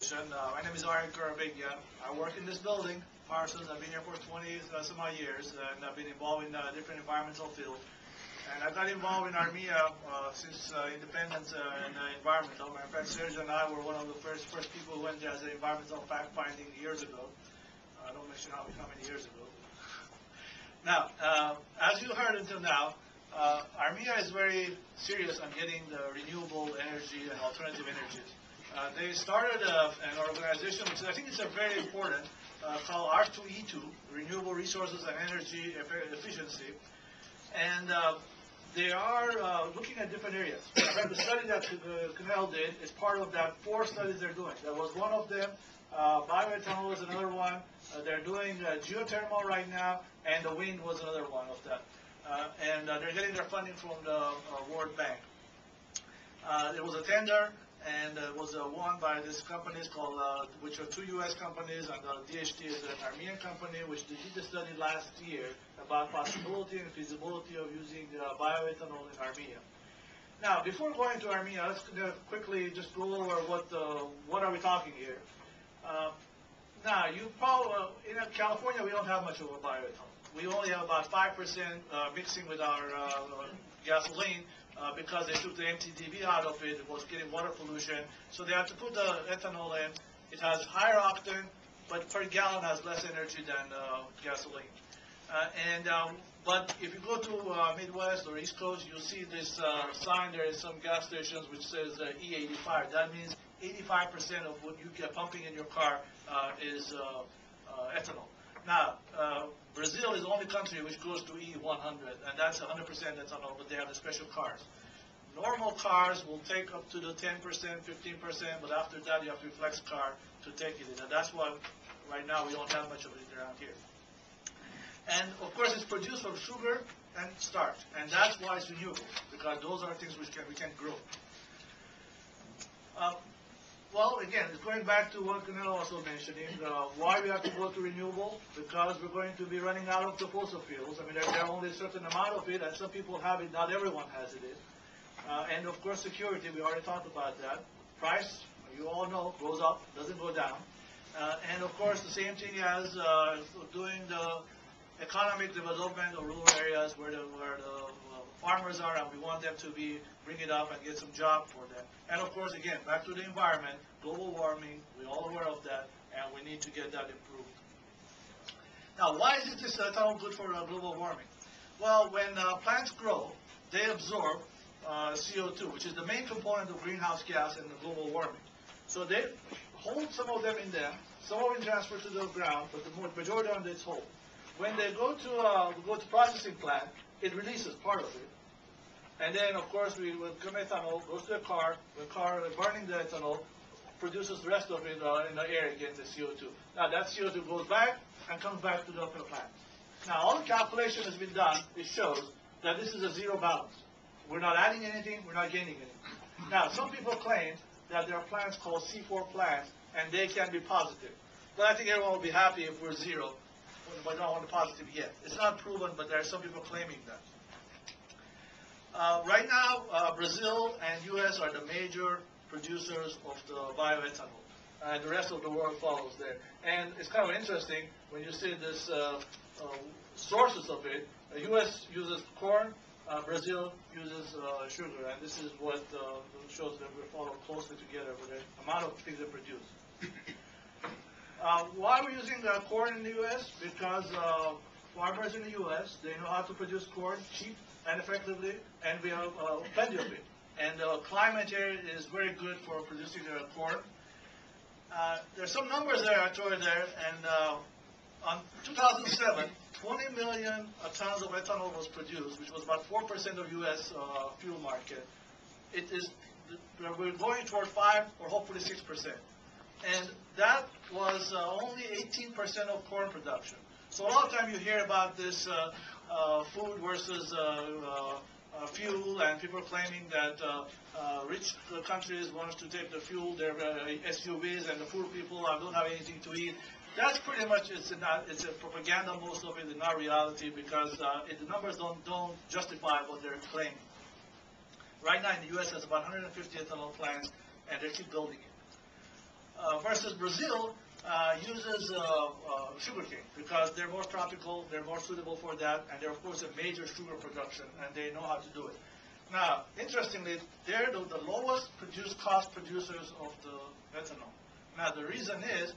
My name is Armenia. I work in this building, Parsons. I've been here for 20 some odd years, and I've been involved in different environmental fields. And I got involved in Armenia since independence and environmental. My friend Sergio and I were one of the first people who went there as an environmental fact-finding years ago. I don't mention how many years ago. Now, as you heard until now, Armenia is very serious on getting the renewable energy and alternative energies. They started an organization, which I think is very important, called R2E2, Renewable Resources and Energy Efficiency. And they are looking at different areas. The study that Canal did is part of that 4 studies they're doing. That was one of them. Bioethanol is another one. They're doing geothermal right now, and the wind was another one of that. And they're getting their funding from the World Bank. It was a tender, and it was won by these companies called, which are 2 U.S. companies, and DHT is an Armenian company, which they did the study last year about possibility and feasibility of using bioethanol in Armenia. Now, before going to Armenia, let's quickly just go over what are we talking here. Now, you probably, in California, we don't have much of a bioethanol. We only have about 5% mixing with our gasoline because they took the MTDB out of it. It was getting water pollution. So they had to put the ethanol in. It has higher octane, but per gallon has less energy than gasoline. But if you go to Midwest or East Coast, you'll see this sign there in some gas stations which says E85. That means 85% of what you get pumping in your car is ethanol. Now, Brazil is the only country which goes to E100, and that's 100% ethanol, but they have the special cars. Normal cars will take up to the 10%, 15%, but after that you have to flex car to take it in. And that's why right now we don't have much of it around here. And of course it's produced from sugar and starch, and that's why it's renewable, because those are things which we can grow. Well, again, it's going back to what Canelo also mentioning, why we have to go to renewable, because we're going to be running out of the fossil fuels. I mean, there are only a certain amount of it, and some people have it, not everyone has it. And of course, security, we already talked about that. Price, you all know, goes up, doesn't go down. And of course, the same thing as doing the economic development of rural areas where the farmers are, and we want them to bring it up and get some job for them. And of course, again, back to the environment, global warming, we're all aware of that, and we need to get that improved. Now, why is this ethanol good for global warming? Well, when plants grow, they absorb CO2, which is the main component of greenhouse gas in the global warming. So they hold some of them in them, some of them transfer to the ground, but the majority of them is hold. When they go to processing plant, it releases part of it. And then, of course, ethanol goes to the car. The car burning the ethanol produces the rest of it in the air again, the CO2. Now, that CO2 goes back and comes back to the plant. Now, all the calculation has been done. It shows that this is a zero balance. We're not adding anything. We're not gaining anything. Now, some people claim that there are plants called C4 plants, and they can be positive. But I think everyone will be happy if we're zero. But not on the positive yet. It's not proven, but there are some people claiming that. Right now, Brazil and U.S. are the major producers of the bioethanol, and the rest of the world follows there. And it's kind of interesting when you see this sources of it. The U.S. uses corn, Brazil uses sugar, and this is what shows that we follow closely together with the amount of things they produce. Why are we using corn in the U.S.? Because farmers in the U.S., they know how to produce corn cheap and effectively, and we have plenty of it. And the climate here is very good for producing corn. There's some numbers there I throw in there, and on 2007, 20 million tons of ethanol was produced, which was about 4% of U.S. Fuel market. We're going toward 5 or hopefully 6%. And that was only 18% of corn production. So a lot of time you hear about this food versus fuel, and people claiming that rich countries want to take the fuel, their SUVs, and the poor people don't have anything to eat. That's pretty much, it's a propaganda, most of it is not reality, because the numbers don't justify what they're claiming. Right now in the U.S. there's about 150 ethanol plants, and they keep building it. versus Brazil uses sugarcane because they're more tropical, they're more suitable for that, and they're of course a major sugar production, and they know how to do it. Now, interestingly, they're the lowest cost producers of the ethanol. Now, the reason is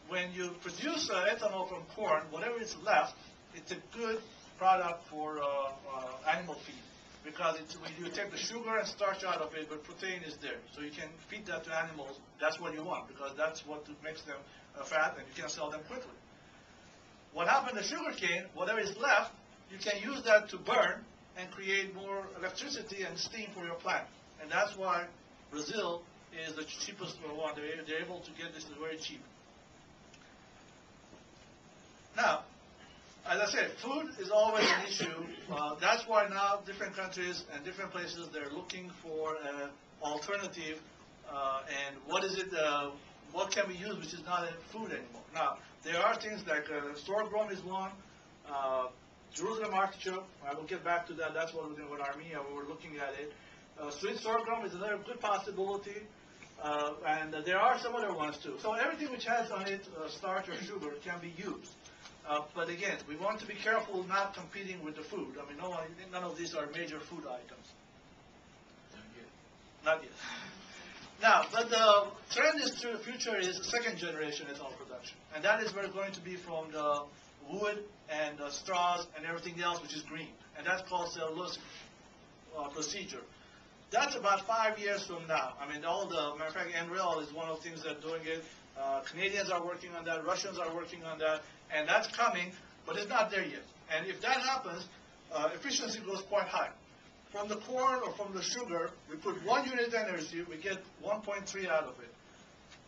when you produce ethanol from corn, whatever is left, it's a good product for animal feed. Because when you take the sugar and starch out of it, but protein is there. So you can feed that to animals. That's what you want, because that's what makes them fat, and you can sell them quickly. What happened to sugarcane, whatever is left, you can use that to burn and create more electricity and steam for your plant. And that's why Brazil is the cheapest one. They're able to get this very cheap. Now, as I said, food is always an issue. That's why now different countries and different places, they're looking for an alternative. And what is it, what can we use which is not food anymore? Now, there are things like sorghum is one, Jerusalem artichoke. I will get back to that. That's what we're doing with Armenia. We were looking at it. Sweet sorghum is another good possibility. And there are some other ones too. So everything which has on it starch or sugar can be used. But again, we want to be careful not competing with the food. I mean, none of these are major food items. Not yet. Now, but the trend is to the future is second generation ethanol production. And that is where it's going to be from the wood and the straws and everything else which is green. And that's called cellulose procedure. That's about 5 years from now. I mean, matter of fact, NREL is one of the things that are doing it. Canadians are working on that. Russians are working on that. And that's coming, but it's not there yet. And if that happens, efficiency goes quite high. From the corn or from the sugar, we put 1 unit energy, we get 1.3 out of it.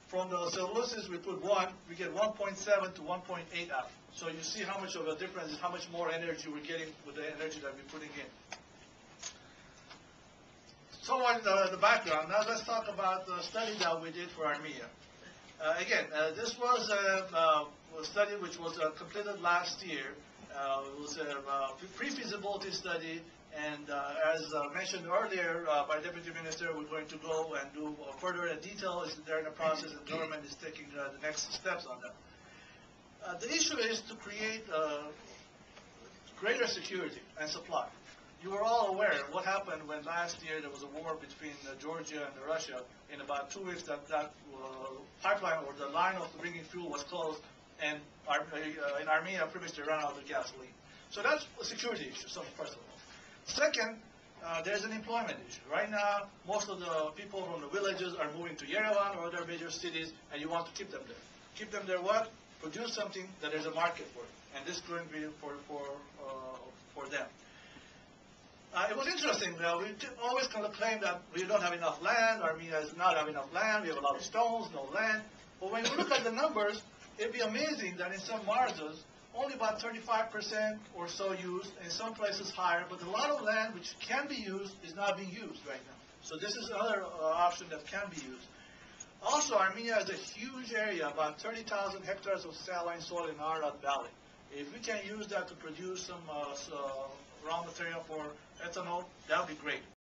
From the celluloses, we put 1, we get 1.7 to 1.8 out. So you see how much of a difference is how much more energy we're getting with the energy that we're putting in. So on the background, now let's talk about the study that we did for Armenia. Again, this was a study which was completed last year. It was a pre-feasibility study, and as mentioned earlier by Deputy Minister, we're going to go and do further detail. They're in the process, and the government is taking the next steps on that. The issue is to create greater security and supply. You are all aware what happened when last year there was a war between Georgia and Russia. In about 2 weeks, that pipeline or the line of bringing fuel was closed, and in Armenia, pretty much they ran out of gasoline. So that's a security issue, first of all. Second, there's an employment issue. Right now, most of the people from the villages are moving to Yerevan or other major cities, and you want to keep them there. Keep them there what? Produce something that there's a market for, and this is going to be for them. It was interesting. We always kind of claim that we don't have enough land. Armenia does not have enough land. We have a lot of stones, no land. But when you look at the numbers, it'd be amazing that in some marzas, only about 35% or so used, in some places higher, but a lot of land which can be used is not being used right now. So this is another option that can be used. Also, Armenia has a huge area, about 30,000 hectares of saline soil in Ararat Valley. If we can use that to produce some raw material for ethanol, that would be great.